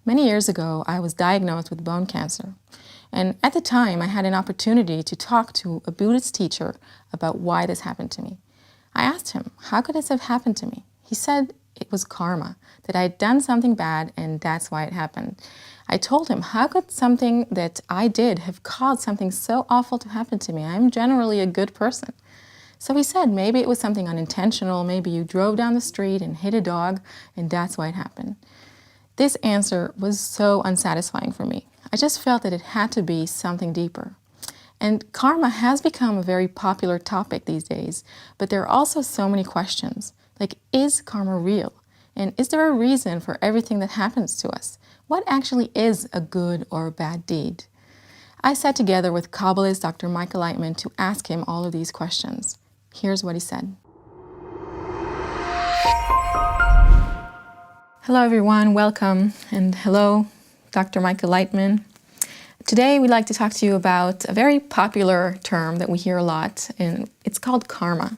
Many years ago, I was diagnosed with bone cancer. And at the time, I had an opportunity to talk to a Buddhist teacher about why this happened to me. I asked him, how could this have happened to me? He said it was karma, that I had done something bad and that's why it happened. I told him, how could something that I did have caused something so awful to happen to me? I'm generally a good person. So he said, maybe it was something unintentional, maybe you drove down the street and hit a dog and that's why it happened. This answer was so unsatisfying for me. I just felt that it had to be something deeper. And karma has become a very popular topic these days, but there are also so many questions. Like, is karma real? And is there a reason for everything that happens to us? What actually is a good or a bad deed? I sat together with Kabbalist Dr. Laitman to ask him all of these questions. Here's what he said. Hello everyone, welcome, and hello, Dr. Laitman. Today we'd like to talk to you about a very popular term that we hear a lot, and it's called karma.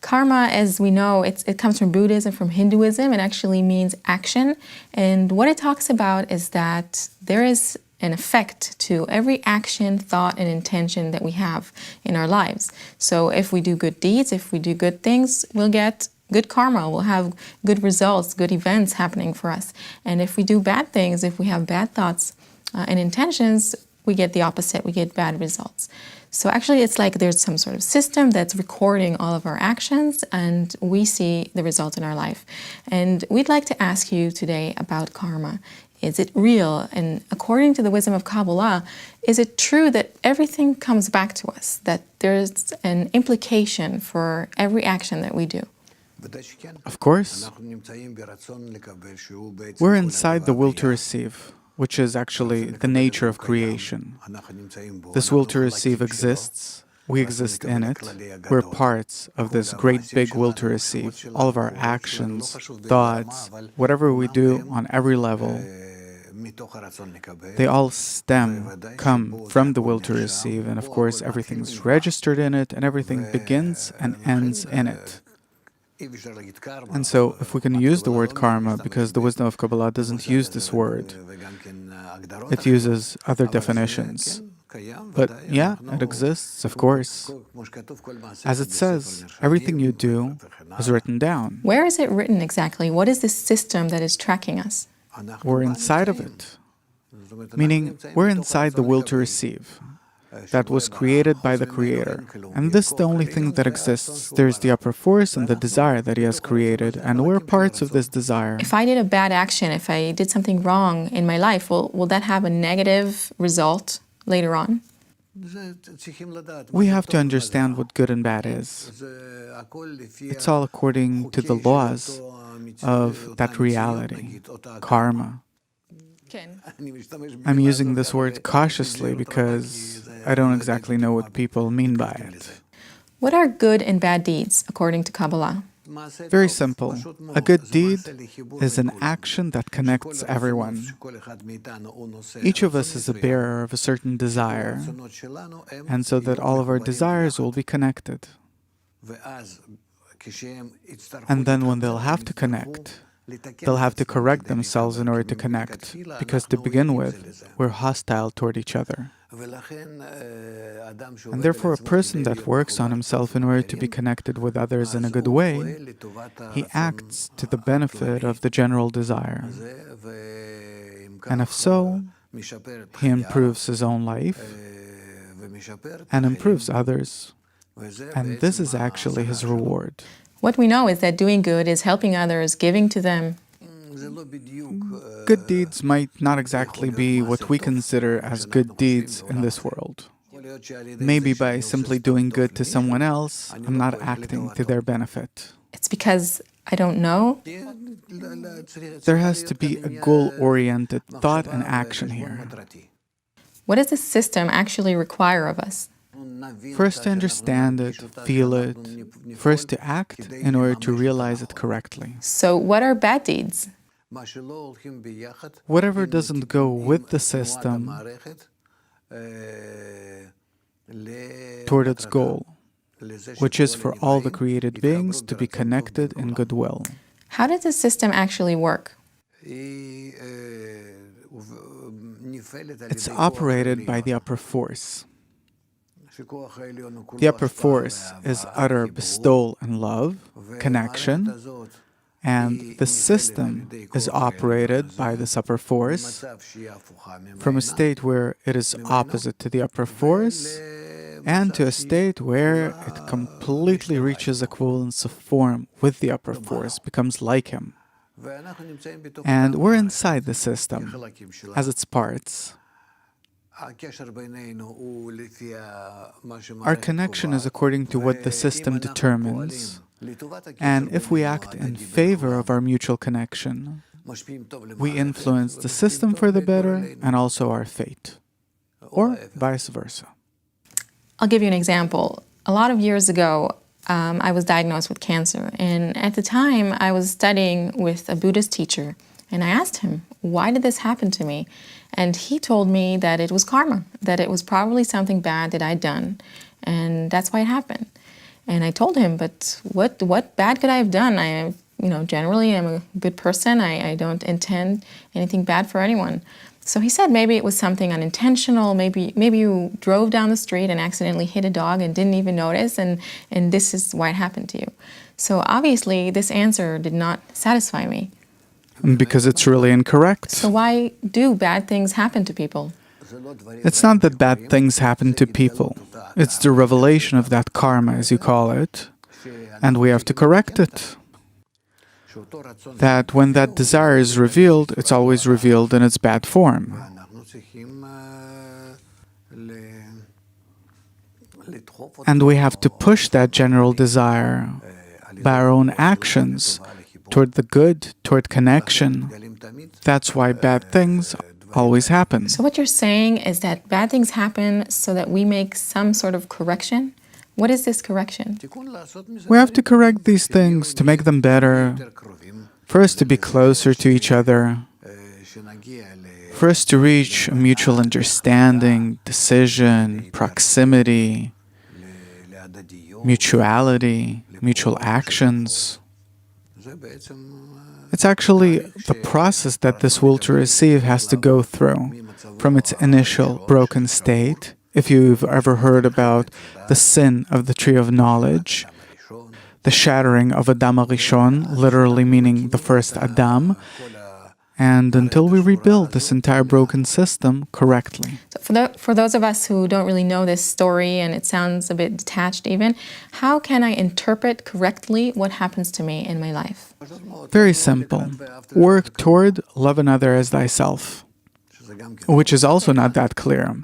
Karma, as we know, it comes from Buddhism, from Hinduism. It actually means action, and what it talks about is that there is an effect to every action, thought, and intention that we have in our lives. So if we do good deeds, if we do good things, we'll get good karma, we'll have good results, good events happening for us. And if we do bad things, if we have bad thoughts and intentions, we get the opposite, we get bad results. So actually it's like there's some sort of system that's recording all of our actions and we see the results in our life. And we'd like to ask you today about karma. Is it real? And according to the wisdom of Kabbalah, is it true that everything comes back to us, that there's an implication for every action that we do? Of course. We're inside the will to receive, which is actually the nature of creation. This will to receive exists, we exist in it, we're parts of this great big will to receive. All of our actions, thoughts, whatever we do on every level, they all come from the will to receive, and of course everything's registered in it, and everything begins and ends in it. And so, if we can use the word karma, because the wisdom of Kabbalah doesn't use this word, it uses other definitions. But yeah, it exists, of course. As it says, everything you do is written down. Where is it written exactly? What is this system that is tracking us? We're inside of it, meaning we're inside the will to receive. That was created by the Creator. And this is the only thing that exists. There's the upper force and the desire that He has created, and we're parts of this desire. If I did a bad action, if I did something wrong in my life, will that have a negative result later on? We have to understand what good and bad is. It's all according to the laws of that reality, karma. I'm using this word cautiously because I don't exactly know what people mean by it. What are good and bad deeds, according to Kabbalah? Very simple. A good deed is an action that connects everyone. Each of us is a bearer of a certain desire, and so that all of our desires will be connected. And then when they'll have to connect, they'll have to correct themselves in order to connect, because to begin with, we're hostile toward each other. And therefore, a person that works on himself in order to be connected with others in a good way, he acts to the benefit of the general desire. And if so, he improves his own life and improves others. And this is actually his reward. What we know is that doing good is helping others, giving to them. Good deeds might not exactly be what we consider as good deeds in this world. Maybe by simply doing good to someone else, I'm not acting to their benefit. It's because I don't know. There has to be a goal-oriented thought and action here. What does the system actually require of us? First to understand it, feel it, first to act in order to realize it correctly. So what are bad deeds? Whatever doesn't go with the system toward its goal, which is for all the created beings to be connected in goodwill. How does the system actually work? It's operated by the upper force. The upper force is utter bestowal and love, connection, and the system is operated by this upper force from a state where it is opposite to the upper force and to a state where it completely reaches equivalence of form with the upper force, becomes like him. And we're inside the system as its parts. Our connection is according to what the system determines, and if we act in favor of our mutual connection, we influence the system for the better and also our fate, or vice versa. I'll give you an example. A lot of years ago, I was diagnosed with cancer, and at the time I was studying with a Buddhist teacher, and I asked him, why did this happen to me? And he told me that it was karma, that it was probably something bad that I'd done, and that's why it happened. And I told him, but what bad could I have done? Generally I'm a good person. I don't intend anything bad for anyone. So he said maybe it was something unintentional, maybe you drove down the street and accidentally hit a dog and didn't even notice, and this is why it happened to you. So obviously this answer did not satisfy me. Because it's really incorrect. So why do bad things happen to people? It's not that bad things happen to people. It's the revelation of that karma, as you call it, and we have to correct it. That when that desire is revealed, it's always revealed in its bad form. And we have to push that general desire by our own actions toward the good, toward connection. That's why bad things always happen. So what you're saying is that bad things happen so that we make some sort of correction? What is this correction? We have to correct these things to make them better, first to be closer to each other, first to reach a mutual understanding, decision, proximity, mutuality, mutual actions. It's actually the process that this will to receive has to go through from its initial broken state. If you've ever heard about the sin of the tree of knowledge, the shattering of Adam HaRishon, literally meaning the first Adam, and until we rebuild this entire broken system correctly. So for those of us who don't really know this story, and it sounds a bit detached even, how can I interpret correctly what happens to me in my life? Very simple. Work toward love another as thyself, which is also not that clear.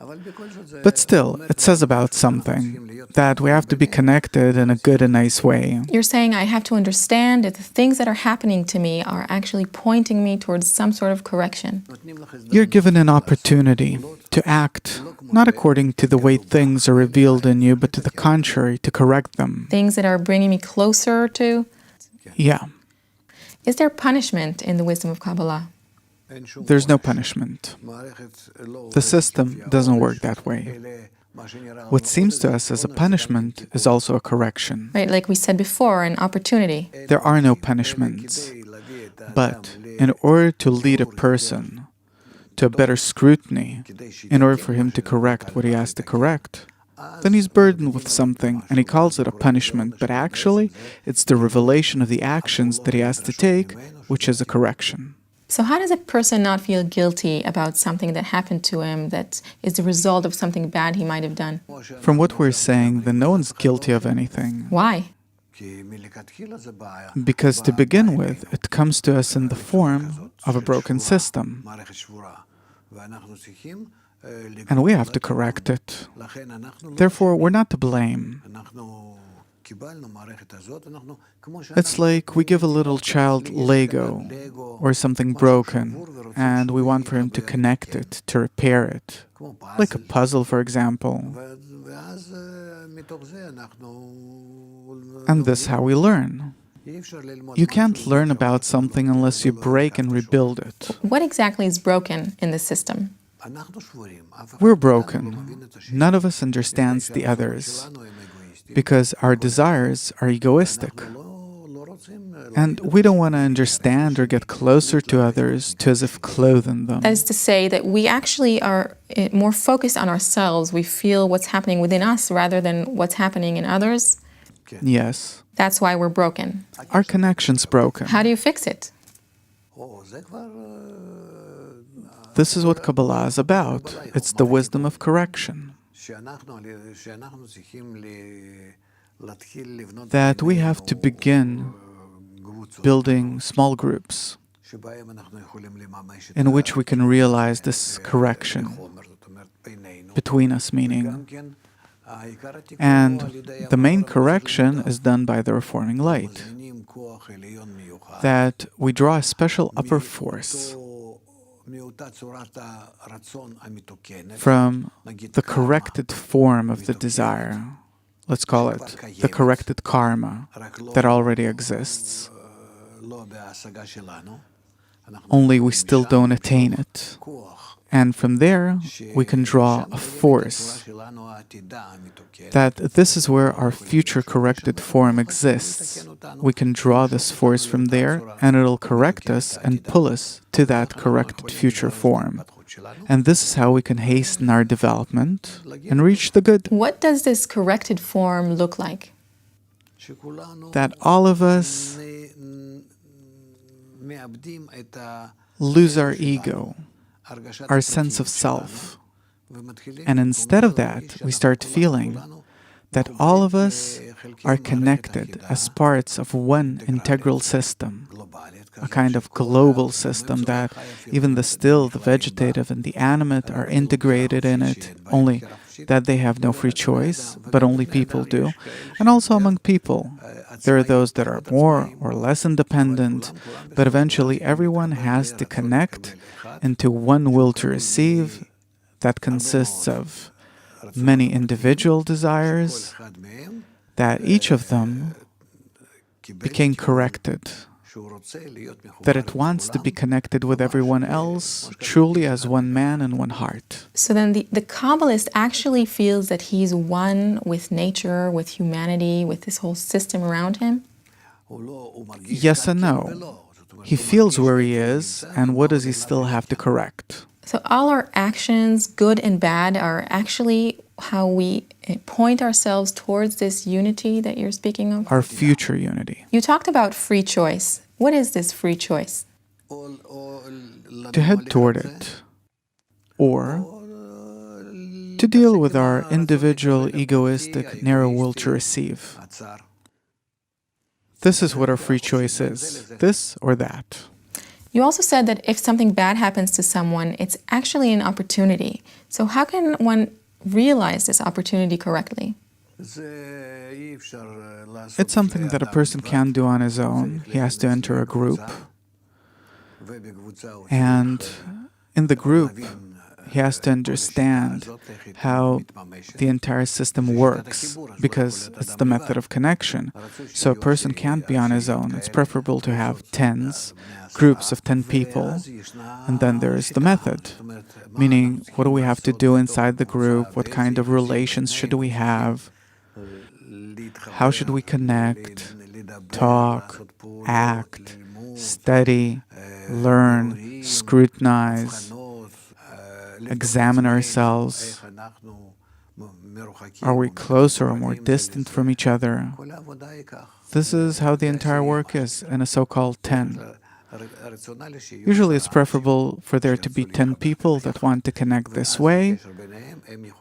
But still, it says about something, that we have to be connected in a good and nice way. You're saying I have to understand that the things that are happening to me are actually pointing me towards some sort of correction. You're given an opportunity to act, not according to the way things are revealed in you, but to the contrary, to correct them. Things that are bringing me closer to? Yeah. Is there punishment in the wisdom of Kabbalah? There's no punishment. The system doesn't work that way. What seems to us as a punishment is also a correction. Right, like we said before, an opportunity. There are no punishments. But in order to lead a person to a better scrutiny, in order for him to correct what he has to correct, then he's burdened with something and he calls it a punishment, but actually it's the revelation of the actions that he has to take, which is a correction. So how does a person not feel guilty about something that happened to him that is the result of something bad he might have done? From what we're saying, then no one's guilty of anything. Why? Because to begin with, it comes to us in the form of a broken system. And we have to correct it. Therefore, we're not to blame. It's like we give a little child Lego or something broken, and we want for him to connect it, to repair it. Like a puzzle, for example. And this is how we learn. You can't learn about something unless you break and rebuild it. What exactly is broken in the system? We're broken. None of us understands the others, because our desires are egoistic. And we don't want to understand or get closer to others to as if clothing them. That is to say that we actually are more focused on ourselves. We feel what's happening within us rather than what's happening in others. Yes. That's why we're broken. Our connection's broken. How do you fix it? This is what Kabbalah is about. It's the wisdom of correction. That we have to begin building small groups in which we can realize this correction between us, meaning. And the main correction is done by the reforming light. That we draw a special upper force from the corrected form of the desire. Let's call it the corrected karma that already exists. Only we still don't attain it. And from there, we can draw a force that this is where our future corrected form exists. We can draw this force from there, and it'll correct us and pull us to that corrected future form. And this is how we can hasten our development and reach the good. What does this corrected form look like? That all of us lose our ego, our sense of self. And instead of that, we start feeling that all of us are connected as parts of one integral system, a kind of global system that even the still, the vegetative, and the animate are integrated in it, only that they have no free choice, but only people do. And also among people, there are those that are more or less independent, but eventually everyone has to connect into one will to receive that consists of many individual desires, that each of them became corrected, that it wants to be connected with everyone else, truly as one man and one heart. So then the Kabbalist actually feels that he's one with nature, with humanity, with this whole system around him? Yes and no. He feels where he is, and what does he still have to correct? So all our actions, good and bad, are actually how we point ourselves towards this unity that you're speaking of? Our future unity. You talked about free choice. What is this free choice? To head toward it, or to deal with our individual, egoistic, narrow will to receive. This is what our free choice is, this or that. You also said that if something bad happens to someone, it's actually an opportunity. So how can one realize this opportunity correctly? It's something that a person can't do on his own. He has to enter a group. And in the group, he has to understand how the entire system works, because it's the method of connection. So a person can't be on his own. It's preferable to have groups of 10 people, and then there is the method, meaning what do we have to do inside the group, what kind of relations should we have, how should we connect, talk, act, study, learn, scrutinize, examine ourselves. Are we closer or more distant from each other? This is how the entire work is in a so-called 10. Usually it's preferable for there to be 10 people that want to connect this way,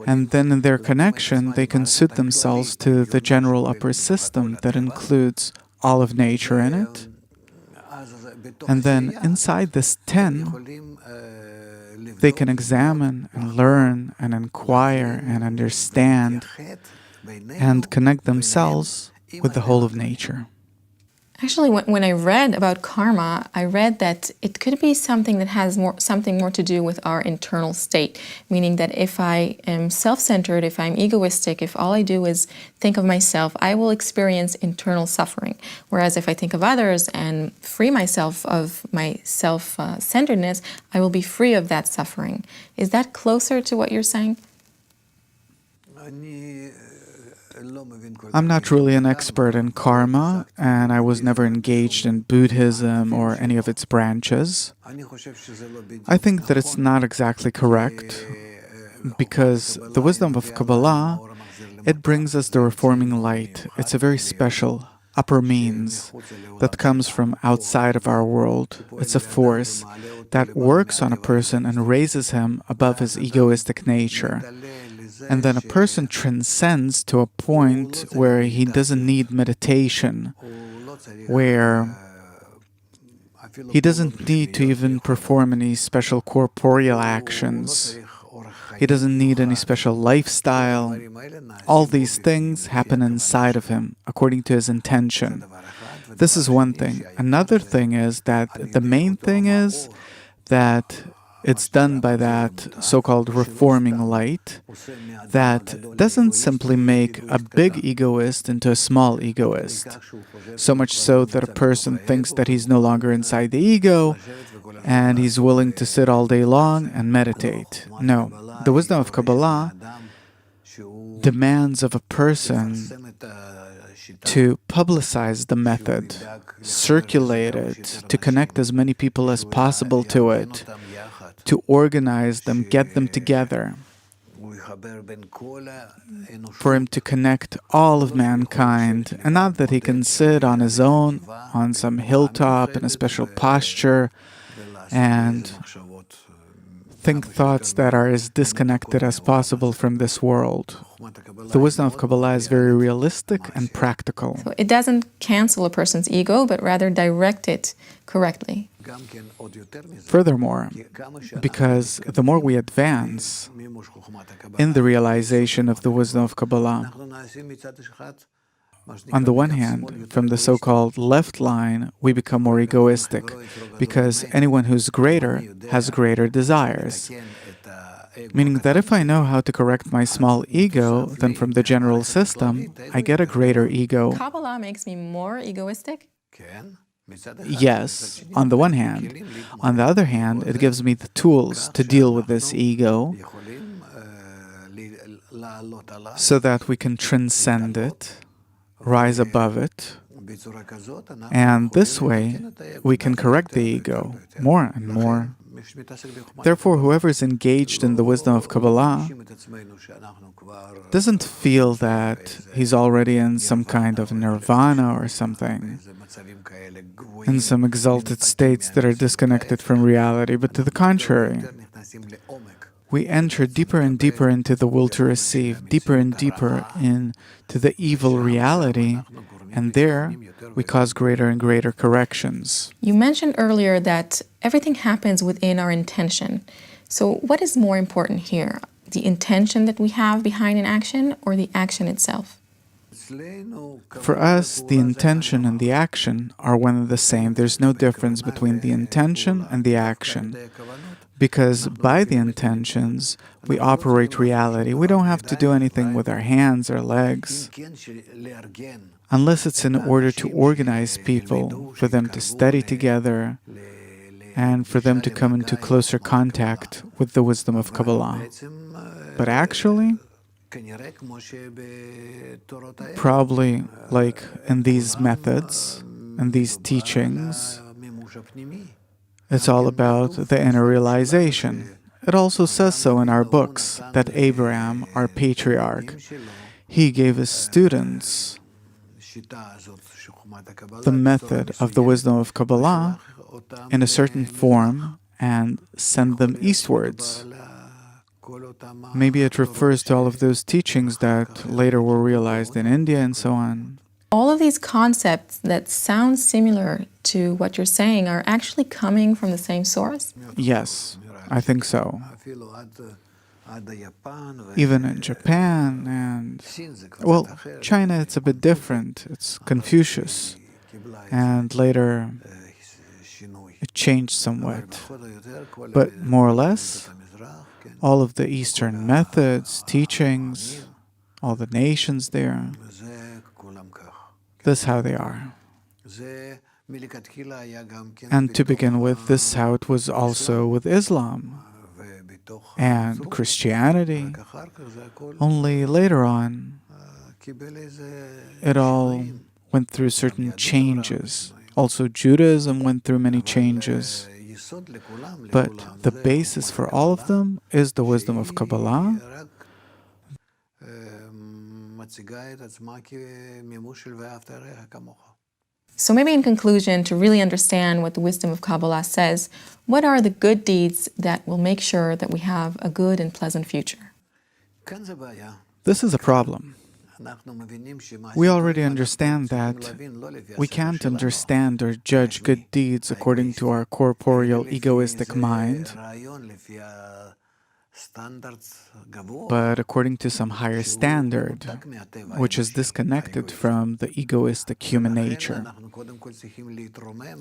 and then in their connection they can suit themselves to the general upper system that includes all of nature in it. And then inside this 10, they can examine and learn and inquire and understand and connect themselves with the whole of nature. Actually, when I read about karma, I read that it could be something that has something more to do with our internal state, meaning that if I am self-centered, if I'm egoistic, if all I do is think of myself, I will experience internal suffering. Whereas if I think of others and free myself of my self-centeredness, I will be free of that suffering. Is that closer to what you're saying? I'm not really an expert in karma, and I was never engaged in Buddhism or any of its branches. I think that it's not exactly correct, because the wisdom of Kabbalah, it brings us the reforming light. It's a very special upper means that comes from outside of our world. It's a force that works on a person and raises him above his egoistic nature. And then a person transcends to a point where he doesn't need meditation, where he doesn't need to even perform any special corporeal actions. He doesn't need any special lifestyle. All these things happen inside of him, according to his intention. This is one thing. Another thing is that the main thing is that it's done by that so-called reforming light that doesn't simply make a big egoist into a small egoist, so much so that a person thinks that he's no longer inside the ego and he's willing to sit all day long and meditate. No, the wisdom of Kabbalah demands of a person to publicize the method, circulate it, to connect as many people as possible to it, to organize them, get them together, for him to connect all of mankind, and not that he can sit on his own, on some hilltop in a special posture, and think thoughts that are as disconnected as possible from this world. The wisdom of Kabbalah is very realistic and practical. So it doesn't cancel a person's ego, but rather direct it correctly. Furthermore, because the more we advance in the realization of the wisdom of Kabbalah, on the one hand, from the so-called left line, we become more egoistic, because anyone who's greater has greater desires. Meaning that if I know how to correct my small ego, then from the general system, I get a greater ego. Kabbalah makes me more egoistic? Yes, on the one hand. On the other hand, it gives me the tools to deal with this ego so that we can transcend it, rise above it, and this way we can correct the ego more and more. Therefore, whoever is engaged in the wisdom of Kabbalah doesn't feel that he's already in some kind of nirvana or something, in some exalted states that are disconnected from reality, but to the contrary. We enter deeper and deeper into the will to receive, deeper and deeper into the evil reality, and there we cause greater and greater corrections. You mentioned earlier that everything happens within our intention. So what is more important here? The intention that we have behind an action or the action itself? For us, the intention and the action are one and the same. There's no difference between the intention and the action. Because by the intentions, we operate reality. We don't have to do anything with our hands or legs, unless it's in order to organize people, for them to study together, and for them to come into closer contact with the wisdom of Kabbalah. But actually, probably like in these methods and these teachings, it's all about the inner realization. It also says so in our books that Abraham, our patriarch, he gave his students the method of the wisdom of Kabbalah in a certain form and sent them eastwards. Maybe it refers to all of those teachings that later were realized in India and so on. All of these concepts that sound similar to what you're saying are actually coming from the same source? Yes, I think so. Even in Japan and, well, China, it's a bit different. It's Confucius. And later, it changed somewhat. But more or less, all of the Eastern methods, teachings, all the nations there, this is how they are. And to begin with, this is how it was also with Islam and Christianity. Only later on, It all went through certain changes. Also, Judaism went through many changes. But the basis for all of them is the wisdom of Kabbalah. So maybe in conclusion, to really understand what the wisdom of Kabbalah says, what are the good deeds that will make sure that we have a good and pleasant future? This is a problem. We already understand that we can't understand or judge good deeds according to our corporeal, egoistic mind, but according to some higher standard, which is disconnected from the egoistic human nature.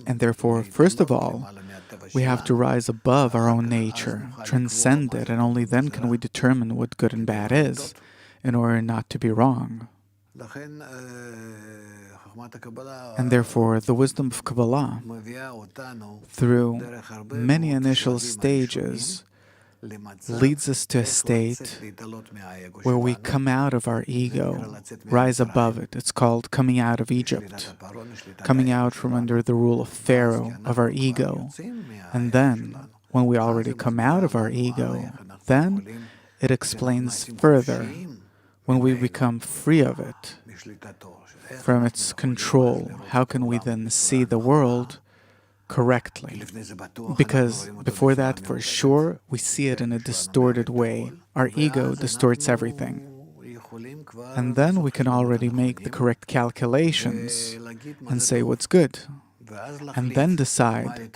And therefore, first of all, we have to rise above our own nature, transcend it, and only then can we determine what good and bad is, in order not to be wrong. And therefore, the wisdom of Kabbalah, through many initial stages, leads us to a state where we come out of our ego, rise above it. It's called coming out of Egypt, coming out from under the rule of Pharaoh, of our ego. And then, when we already come out of our ego, then it explains further when we become free of it, from its control. How can we then see the world correctly? Because before that, for sure, we see it in a distorted way. Our ego distorts everything. And then we can already make the correct calculations and say what's good, and then decide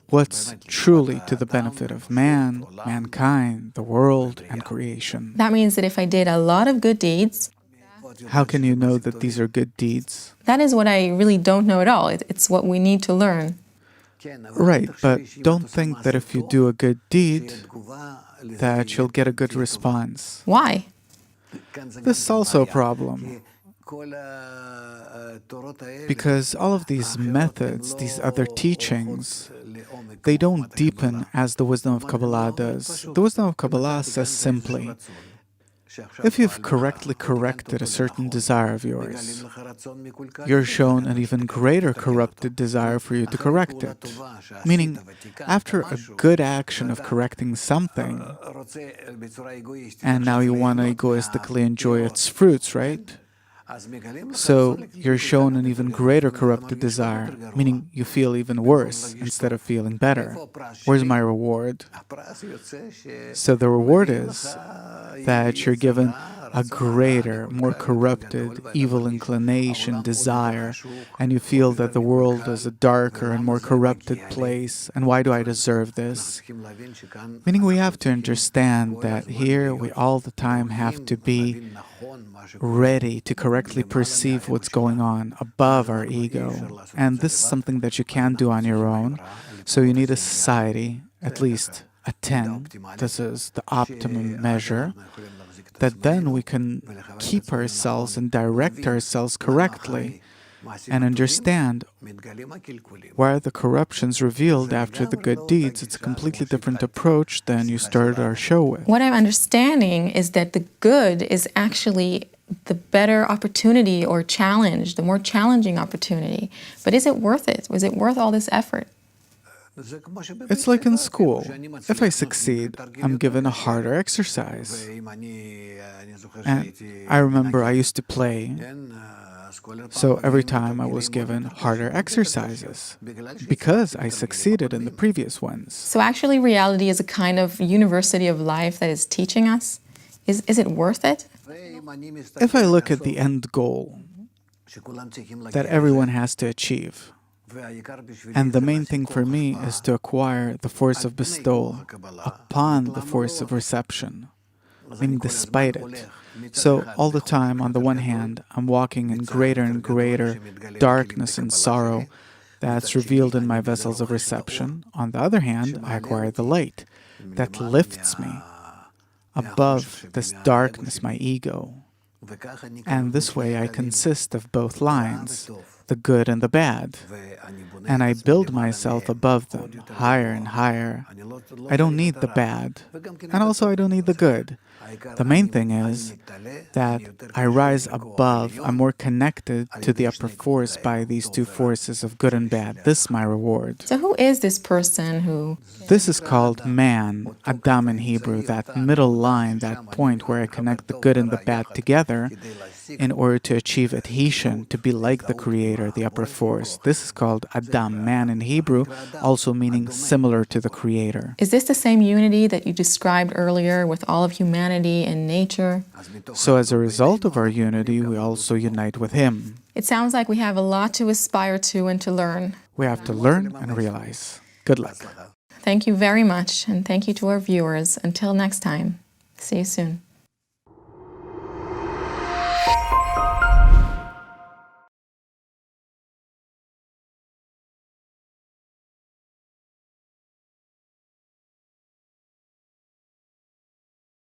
what's truly to the benefit of man, mankind, the world, and creation. That means that if I did a lot of good deeds, how can you know that these are good deeds? That is what I really don't know at all. It's what we need to learn. Right, but don't think that if you do a good deed, that you'll get a good response. Why? This is also a problem. Because all of these methods, these other teachings, they don't deepen as the wisdom of Kabbalah does. The wisdom of Kabbalah says simply, if you've correctly corrected a certain desire of yours, you're shown an even greater corrupted desire for you to correct it. Meaning, after a good action of correcting something, and now you want to egoistically enjoy its fruits, right? So you're shown an even greater corrupted desire, meaning you feel even worse instead of feeling better. Where's my reward? So the reward is that you're given a greater, more corrupted, evil inclination, desire, and you feel that the world is a darker and more corrupted place, and why do I deserve this? Meaning we have to understand that here we all the time have to be ready to correctly perceive what's going on above our ego. And this is something that you can't do on your own, so you need a society, at least attain, this is the optimum measure, that then we can keep ourselves and direct ourselves correctly and understand why are the corruptions revealed after the good deeds. It's a completely different approach than you started our show with. What I'm understanding is that the good is actually the better opportunity or challenge, the more challenging opportunity. But is it worth it? Was it worth all this effort? It's like in school. If I succeed, I'm given a harder exercise. And I remember I used to play, so every time I was given harder exercises because I succeeded in the previous ones. So actually reality is a kind of university of life that is teaching us. Is it worth it? If I look at the end goal that everyone has to achieve, and the main thing for me is to acquire the force of bestowal upon the force of reception, meaning despite it. So all the time, on the one hand, I'm walking in greater and greater darkness and sorrow that's revealed in my vessels of reception. On the other hand, I acquire the light that lifts me above this darkness, my ego. And this way I consist of both lines, the good and the bad. And I build myself above them, higher and higher. I don't need the bad, and also I don't need the good. The main thing is that I rise above, I'm more connected to the upper force by these two forces of good and bad. This is my reward. So who is this person who... This is called man, Adam in Hebrew, that middle line, that point where I connect the good and the bad together in order to achieve adhesion, to be like the Creator, the upper force. This is called Adam, man in Hebrew, also meaning similar to the Creator. Is this the same unity that you described earlier with all of humanity and nature? So as a result of our unity, we also unite with Him. It sounds like we have a lot to aspire to and to learn. We have to learn and realize. Good luck. Thank you very much, and thank you to our viewers. Until next time, see you soon.